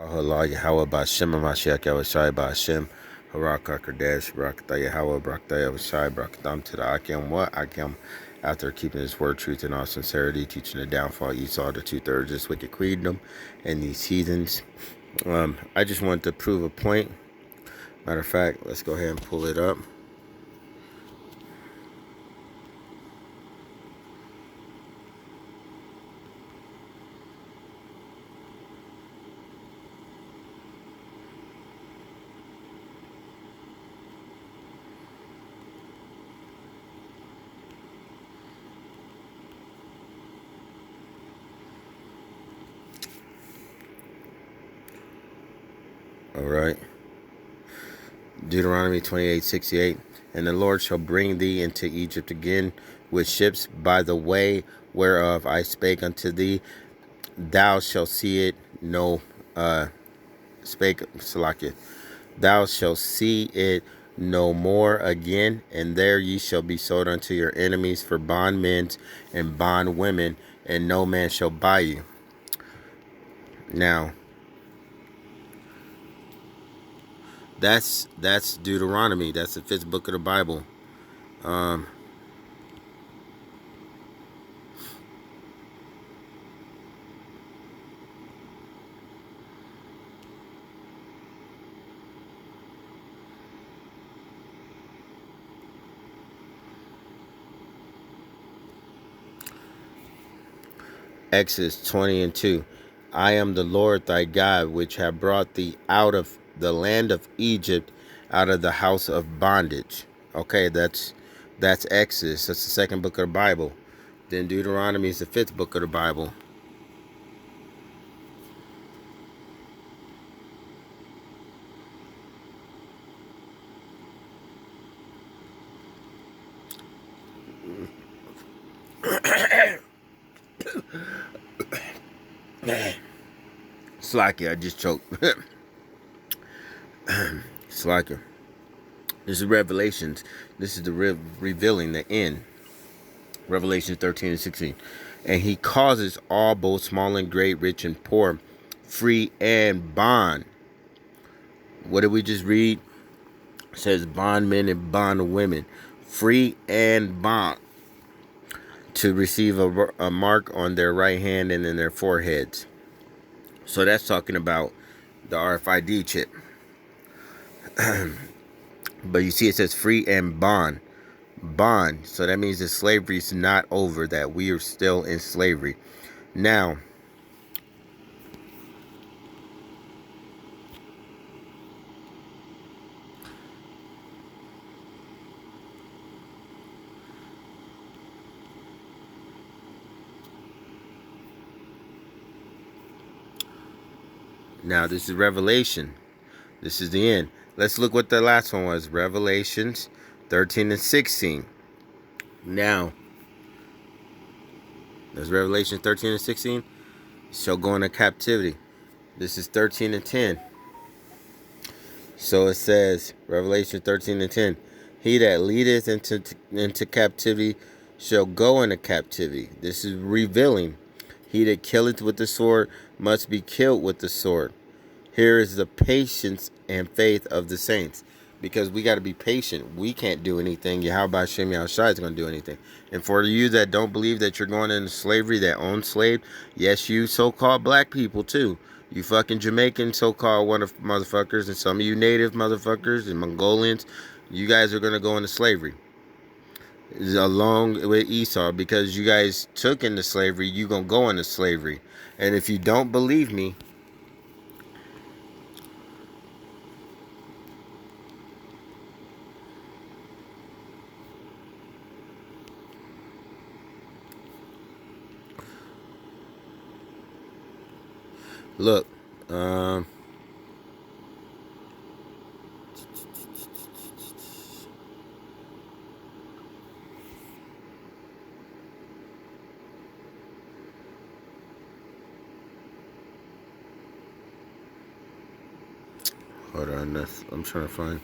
Allah Yahweh Bashem Mashiach Yahweh Bashem Harak Kadesh Brakta Yahweh Brakta Yahweh Brakdam to the Akim what Akim after keeping his word, truth, and all sincerity, teaching the downfall, Esau, the 2/3, this wicked queendom, and these heathens. I just wanted to prove a point. Matter of fact, let's go ahead and pull it up. All right. Deuteronomy 28:68. And the Lord shall bring thee into Egypt again with ships by the way whereof I spake unto thee. Thou shalt see it no spake Salakia. Thou shalt see it no more again, and there ye shall be sold unto your enemies for bondmen and bondwomen, and no man shall buy you. Now, that's Deuteronomy. That's the 5th book of the Bible. Exodus 20:2. I am the Lord thy God, which have brought thee out of the land of Egypt, out of the house of bondage. Okay, that's Exodus. That's the 2nd book of the Bible. Then Deuteronomy is the 5th book of the Bible. Slacker, I just choked. Slacker. This is Revelations. This is the revealing the end. Revelation 13:16. And he causes all, both small and great, rich and poor, free and bond. What did we just read? It says bondmen and bondwomen, free and bond, to receive a mark on their right hand and in their foreheads. So that's talking about the RFID chip. But you see it says free and bond. Bond. So that means that slavery is not over, that we are still in slavery. Now, this is Revelation. This is the end. Let's look what the last one was. Revelations 13:16. Now, there's Revelation 13:16. Shall go into captivity. This is 13:10. So it says, Revelation 13:10. He that leadeth into captivity shall go into captivity. This is revealing. He that killeth with the sword must be killed with the sword. Here is the patience and faith of the saints. Because we got to be patient. We can't do anything. Yahweh Shem Yahushua is going to do anything. And for you that don't believe that you're going into slavery, that own slave, yes, you so-called black people too. You fucking Jamaican so-called motherfuckers, and some of you native motherfuckers and Mongolians, you guys are going to go into slavery. Along with Esau, because you guys took into slavery, you going to go into slavery. And if you don't believe me, look, hold on, I'm trying to find.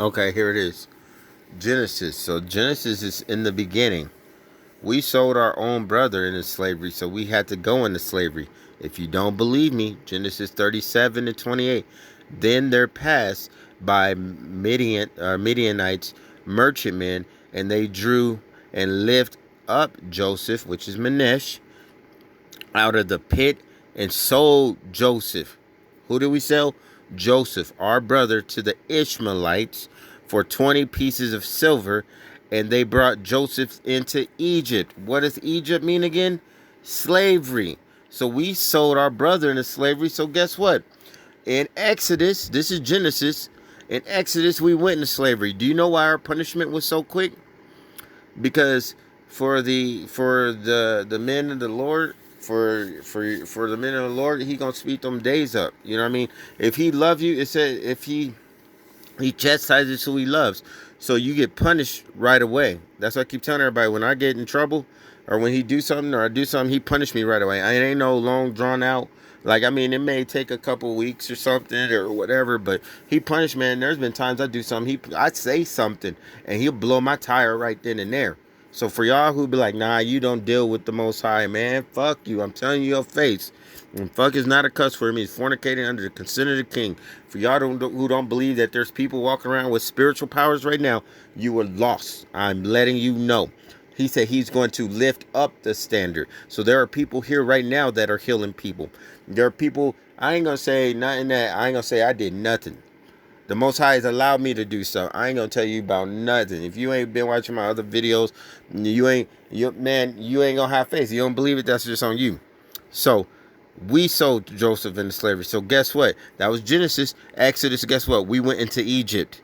Okay, here it is. Genesis. So Genesis is in the beginning. We sold our own brother into slavery, so we had to go into slavery. If you don't believe me, Genesis 37 and 28. Then there passed by Midianites, merchantmen, and they drew and lift up Joseph, which is Manesh, out of the pit and sold Joseph. Who did we sell? Joseph, our brother, to the Ishmaelites for 20 pieces of silver, and they brought Joseph into Egypt. What does Egypt mean again? Slavery. So we sold our brother into slavery. So guess what? In Exodus, this is Genesis. In Exodus, we went into slavery. Do you know why our punishment was so quick? Because for the men of the Lord, for the men of the Lord, he gonna speed them days up. You know what I mean? If he love you, it said if he chastises who he loves. So you get punished right away. That's what I keep telling everybody. When I get in trouble, or when he do something, or I do something, he punish me right away. It ain't no long drawn out. Like, I mean, it may take a couple weeks or something or whatever, but he punished, man. There's been times I do something, I say something, and he'll blow my tire right then and there. So for y'all who be like, nah, you don't deal with the Most High, man, fuck you. I'm telling you your face. And fuck is not a cuss word. It means fornicating under the consent of the king. For y'all who don't believe that there's people walking around with spiritual powers right now, you are lost. I'm letting you know. He said he's going to lift up the standard. So there are people here right now that are healing people. There are people, I ain't going to say nothing that, I ain't going to say I did nothing. The Most High has allowed me to do so. I ain't going to tell you about nothing. If you ain't been watching my other videos, you ain't going to have faith. You don't believe it, that's just on you. So, we sold Joseph into slavery. So guess what? That was Genesis. Exodus, guess what? We went into Egypt.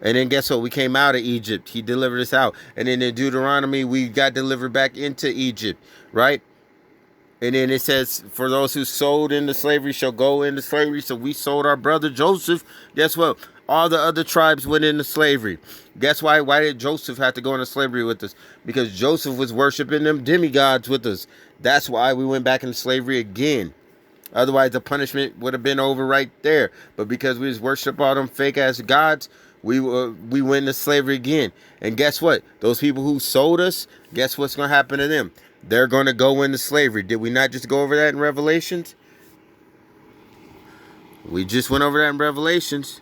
And then guess what? We came out of Egypt. He delivered us out. And then in Deuteronomy, we got delivered back into Egypt, right? And then it says, for those who sold into slavery shall go into slavery. So we sold our brother Joseph. Guess what? All the other tribes went into slavery. Guess why? Why did Joseph have to go into slavery with us? Because Joseph was worshiping them demigods with us. That's why we went back into slavery again. Otherwise, the punishment would have been over right there. But because we just worship all them fake ass gods, we went into slavery again. And guess what? Those people who sold us, guess what's going to happen to them? They're going to go into slavery. Did we not just go over that in Revelations? We just went over that in Revelations.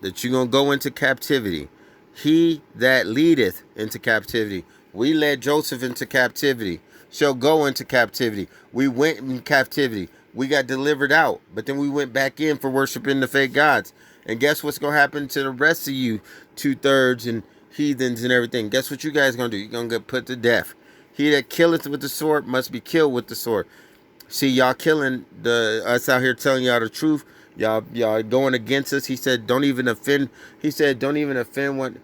That you're going to go into captivity. He that leadeth into captivity. We led Joseph into captivity. Shall go into captivity. We went in captivity. We got delivered out. But then we went back in for worshiping the fake gods. And guess what's going to happen to the rest of you? 2/3 and heathens and everything. Guess what you guys going to do? You're going to get put to death. He that killeth with the sword must be killed with the sword. See, y'all killing us out here telling y'all the truth. Y'all going against us. He said, don't even offend. He said, don't even offend one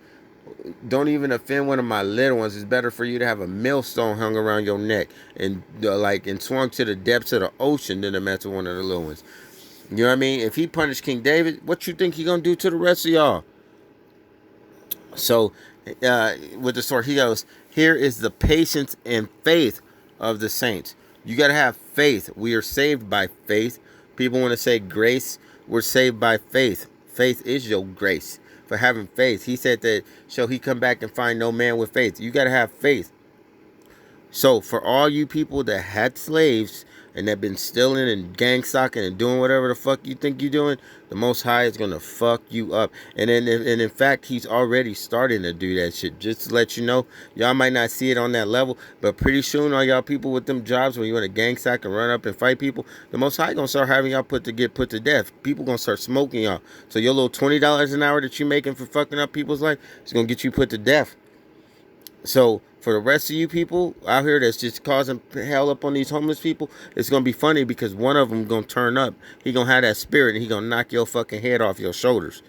of my little ones. It's better for you to have a millstone hung around your neck and and swung to the depths of the ocean than to mess with one of the little ones. You know what I mean? If he punished King David, what you think he gonna do to the rest of y'all? So, with the sword, he goes, here is the patience and faith of the saints. You got to have faith. We are saved by faith. People want to say grace. We're saved by faith. Faith is your grace for having faith. He said that, shall he come back and find no man with faith? You got to have faith. So for all you people that had slaves and that been stealing and gang stalking and doing whatever the fuck you think you're doing, the Most High is going to fuck you up. And in fact, he's already starting to do that shit. Just to let you know, y'all might not see it on that level, but pretty soon all y'all people with them jobs where you want to gang stalk and run up and fight people, the Most High going to start having y'all get put to death. People going to start smoking y'all. So your little $20 an hour that you making for fucking up people's life is going to get you put to death. So for the rest of you people out here that's just causing hell up on these homeless people, it's going to be funny because one of them going to turn up. He going to have that spirit and he going to knock your fucking head off your shoulders.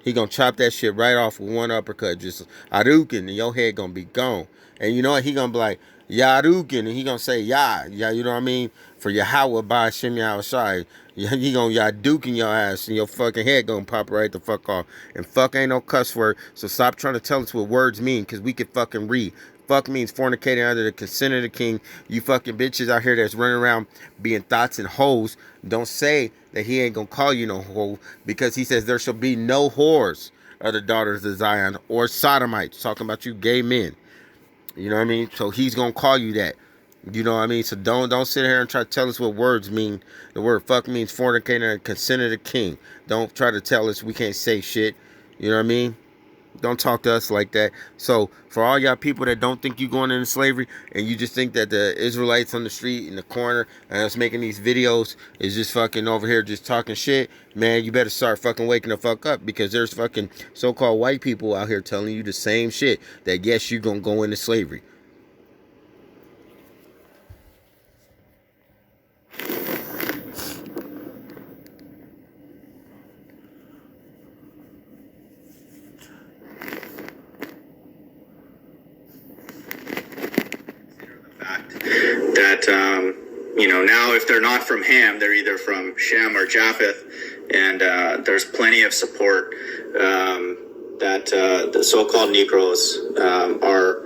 He going to chop that shit right off with one uppercut. Just Hadouken and your head going to be gone. And you know what? He going to be like, Yadukin, and he going to say, yeah, you know what I mean? For Yahweh by Shem Yahushai. He going to Yadukin your ass and your fucking head going to pop right the fuck off. And fuck ain't no cuss word. So stop trying to tell us what words mean because we can fucking read. Fuck means fornicating under the consent of the king. You fucking bitches out here that's running around being thoughts and hoes. Don't say that he ain't going to call you no hoe because he says there shall be no whores of the daughters of Zion, or sodomites, talking about you gay men. You know what I mean? So he's gonna call you that. You know what I mean? So don't sit here and try to tell us what words mean. The word fuck means fornicator and consent of the king. Don't try to tell us we can't say shit. You know what I mean? Don't talk to us like that. So for all y'all people that don't think you going into slavery, and you just think that the Israelites on the street in the corner and us making these videos is just fucking over here just talking shit, man, you better start fucking waking the fuck up, because there's fucking so-called white people out here telling you the same shit, that yes, you're gonna go into slavery. That now if they're not from Ham, they're either from Shem or Japheth, and there's plenty of support that the so-called Negroes are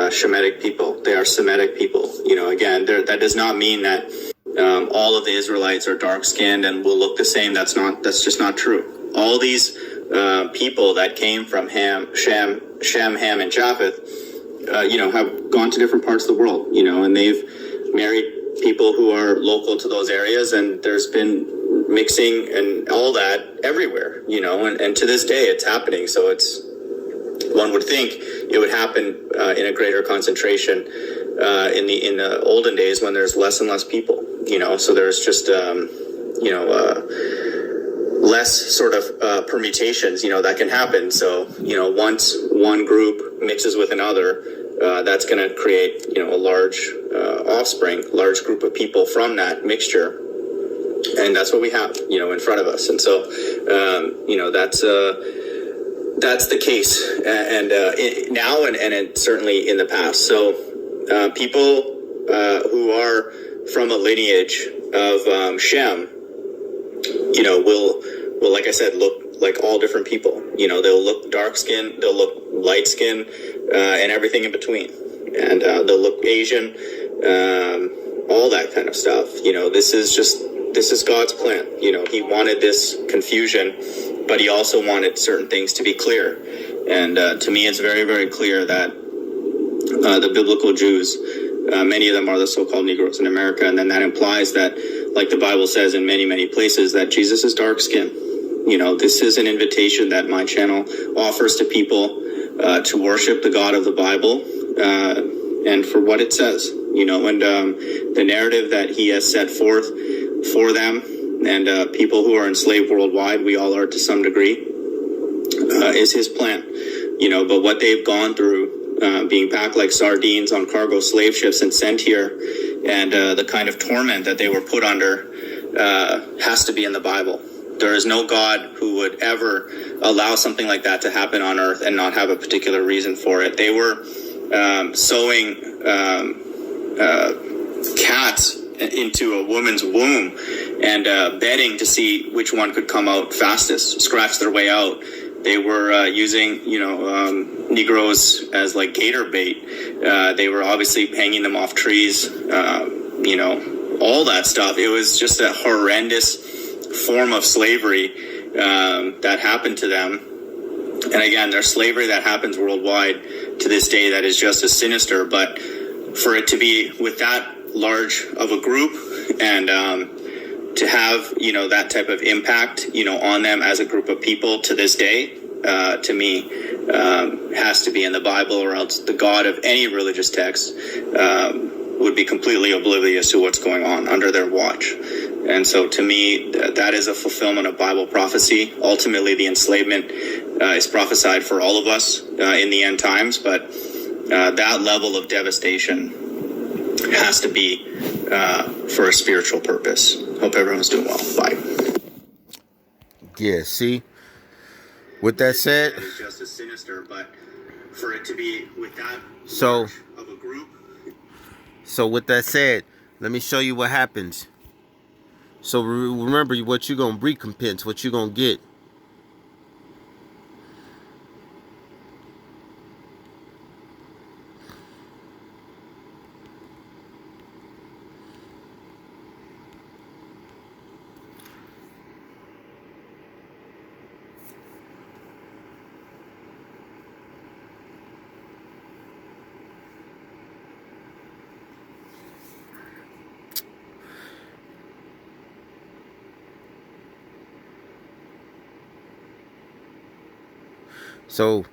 Shemitic people. They are Semitic people. Again, that does not mean that all of the Israelites are dark-skinned and will look the same. That's just not true. All these people that came from Shem, Ham, and Japheth, have gone to different parts of the world, and they've married people who are local to those areas, and there's been mixing and all that everywhere, and to this day it's happening. So one would think it would happen in a greater concentration in the olden days, when there's less and less people, so there's just less sort of permutations, that can happen. So, once one group mixes with another, that's going to create, a large offspring, large group of people from that mixture. And that's what we have, in front of us. And so, that's the case. And now and certainly in the past. So people who are from a lineage of Shem, will, like I said, look like all different people. They'll look dark skinned, they'll look light skinned, and everything in between. And they'll look Asian, all that kind of stuff. This is God's plan. He wanted this confusion, but he also wanted certain things to be clear. And to me, it's very, very clear that the biblical Jews, many of them are the so-called Negroes in America, and then that implies that, like the Bible says in many, many places, that Jesus is dark-skinned. This is an invitation that my channel offers to people to worship the God of the Bible and for what it says, and the narrative that he has set forth for them, and people who are enslaved worldwide, we all are to some degree, is his plan. But what they've gone through, being packed like sardines on cargo slave ships and sent here, and the kind of torment that they were put under, has to be in the Bible. There is no God who would ever allow something like that to happen on earth and not have a particular reason for it. They were sewing cats into a woman's womb and betting to see which one could come out fastest, scratch their way out. They were using, Negroes as like gator bait. They were obviously hanging them off trees, all that stuff. It was just a horrendous form of slavery that happened to them. And again, there's slavery that happens worldwide to this day that is just as sinister. But for it to be with that large of a group and to have, that type of impact, on them as a group of people to this day, to me, has to be in the Bible, or else the God of any religious text would be completely oblivious to what's going on under their watch. And so to me, that is a fulfillment of Bible prophecy. Ultimately, the enslavement is prophesied for all of us in the end times, but that level of devastation has to be for a spiritual purpose. Hope everyone's doing well. Bye. Yeah, see? With that said, it's just as sinister, but for it to be with that so of a group. So with that said, let me show you what happens. So remember what you're going to recompense, what you're going to get. So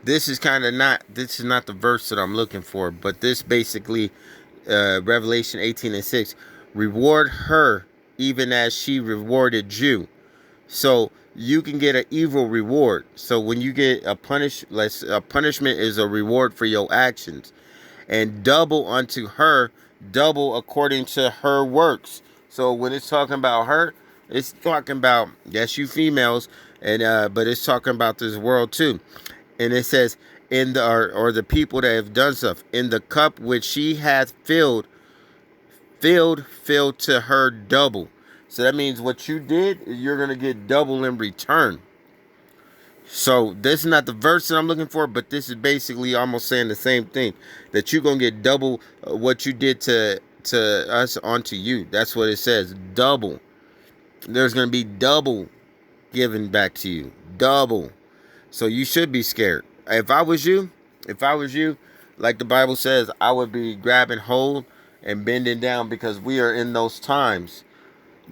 this is not the verse that I'm looking for, but this basically, Revelation 18:6, reward her even as she rewarded you. So you can get an evil reward. So when you get a punishment is a reward for your actions, and double unto her, double according to her works. So when it's talking about her, it's talking about, yes, you females, and but it's talking about this world too. And it says, in the or the people that have done stuff, in the cup which she hath filled to her double. So that means what you did, you're gonna get double in return. So this is not the verse that I'm looking for, but this is basically almost saying the same thing, that you're gonna get double what you did to us onto you. That's what it says, double. There's gonna be double given back to you, double. So you should be scared. If I was you, like the Bible says, I would be grabbing hold and bending down, because we are in those times.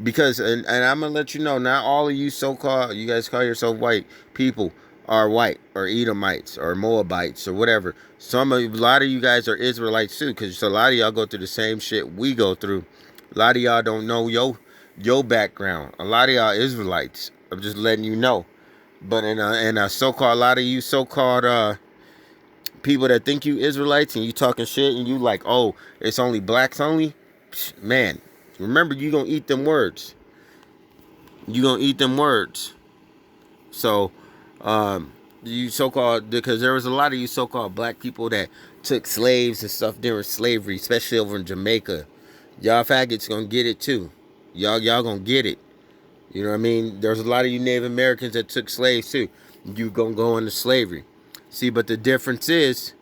Because and I'm gonna let you know, not all of you so-called, you guys call yourself white people, are white or Edomites or Moabites or whatever. A lot of you guys are Israelites too, because a lot of y'all go through the same shit we go through. A lot of y'all don't know your background. A lot of y'all Israelites. I'm just letting you know. But in a so-called, a lot of you so-called people that think you Israelites and you talking shit and you like, oh, it's only blacks only, man. Remember, you gonna eat them words. You gonna eat them words. So, you so-called, because there was a lot of you so-called black people that took slaves and stuff during slavery, especially over in Jamaica. Y'all faggots gonna get it too. Y'all gonna get it. You know what I mean? There's a lot of you Native Americans that took slaves too. You gonna go into slavery. See, but the difference is,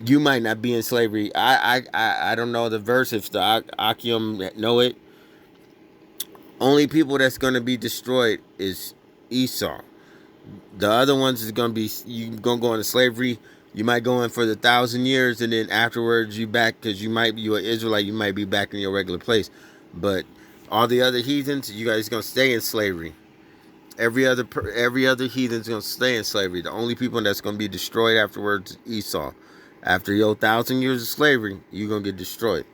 you might not be in slavery. I don't know the verse, if the Akim know it. Only people that's gonna be destroyed is Esau. The other ones is gonna be, you gonna go into slavery. You might go in for the 1,000 years, and then afterwards you back, because you an Israelite. You might be back in your regular place. But all the other heathens, you guys gonna stay in slavery. Every other heathen's gonna stay in slavery. The only people that's gonna be destroyed afterwards is Esau. After your 1,000 years of slavery, you're gonna get destroyed.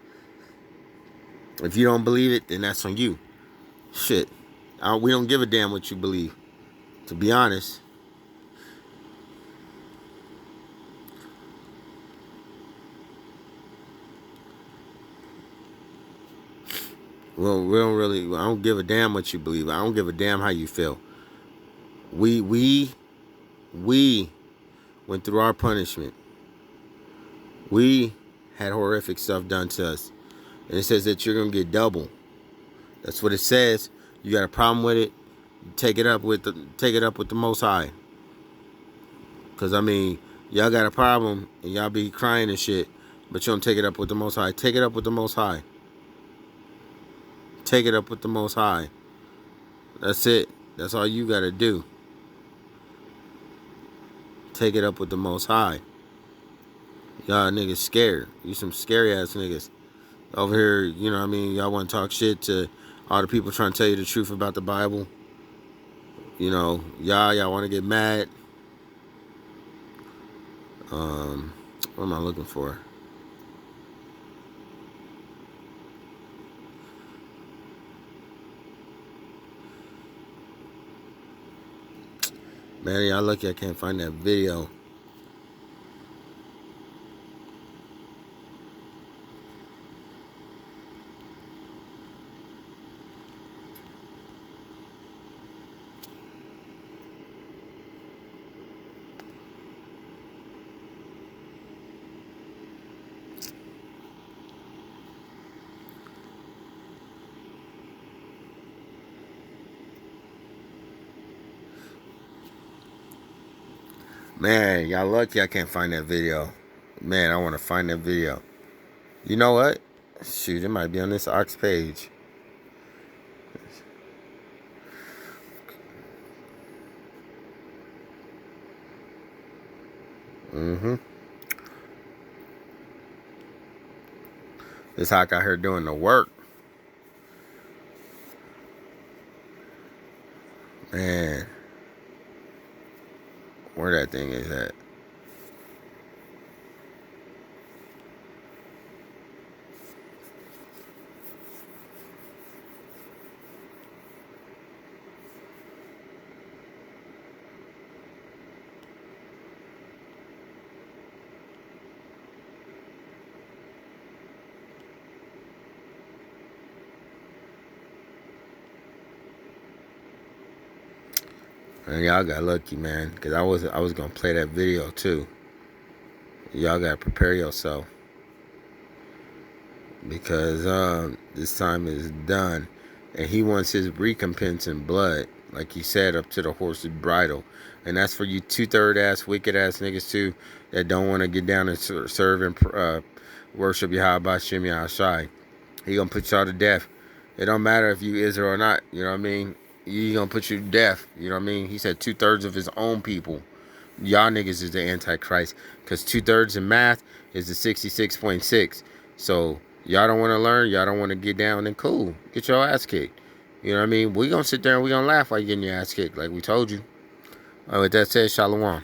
If you don't believe it, then that's on you. Shit, we don't give a damn what you believe, to be honest. Well, I don't give a damn what you believe. I don't give a damn how you feel. We went through our punishment. We had horrific stuff done to us. And it says that you're going to get double. That's what it says. You got a problem with it, take it up with the Most High. Because, I mean, y'all got a problem and y'all be crying and shit, but you don't take it up with the Most High. Take it up with the Most High. Take it up with the Most High. That's it. That's all you got to do. Take it up with the Most High. Y'all niggas scared. You some scary ass niggas. Over here, you know what I mean? Y'all want to talk shit to all the people trying to tell you the truth about the Bible. You know, y'all want to get mad. What am I looking for? Man, y'all lucky I can't find that video. Man, y'all lucky I can't find that video. Man, I want to find that video. You know what? Shoot, it might be on this Ox page. This Hawk out here doing the work. Man. Where that thing is at. And y'all got lucky, man, because I was gonna play that video too. Y'all gotta prepare yourself, because this time is done, and he wants his recompense in blood, like he said, up to the horse's bridle. And that's for you 2/3 ass, wicked ass niggas too, that don't want to get down and serve and worship Yahweh Shem Shai. He gonna put y'all to death. It don't matter if you Israel or not. You know what I mean? He gonna put you to death. You know what I mean? He said 2/3 of his own people. Y'all niggas is the Antichrist. Because 2/3 in math is the 66.6. So y'all don't want to learn. Y'all don't want to get down, and cool. Get your ass kicked. You know what I mean? We gonna sit there and we gonna laugh while you getting your ass kicked, like we told you. With that said, shalom.